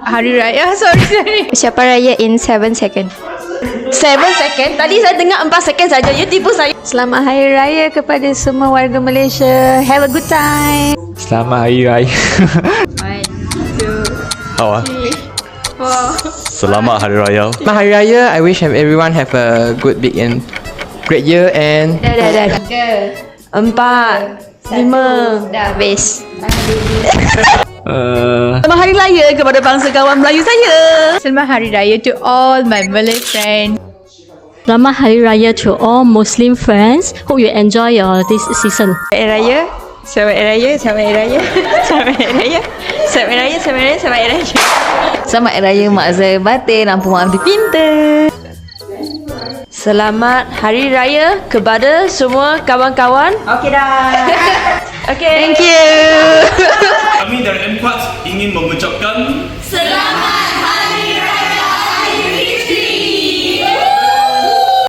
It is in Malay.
Hari Raya. Sorry. Siapa raya in 7 second. 7 second? Tadi saya dengar 4 second saja. You tipu saya. Selamat Hari Raya kepada semua warga Malaysia. Have a good time. Selamat Hari Raya. 1, 2, 好啊 4. Selamat Hari Raya. Selamat Hari Raya. I wish everyone have a good, big and great year and... Dah. 4, 5. Dah habis. Selamat Hari Raya kepada bangsa kawan Melayu saya. Selamat Hari Raya to all my Malay friends. Selamat Hari Raya to all Muslim friends. Hope you enjoy this season. Raya. Selamat Raya. Selamat Raya. Selamat Raya. Selamat Raya. Selamat Raya. Selamat Raya. Selamat Hari Raya Mak Zai Batin, lampu mak pintar. Selamat Hari Raya kepada semua kawan-kawan. Okey dah. Okay. Thank you. Kami dari Ampquartz ingin mengucapkan Selamat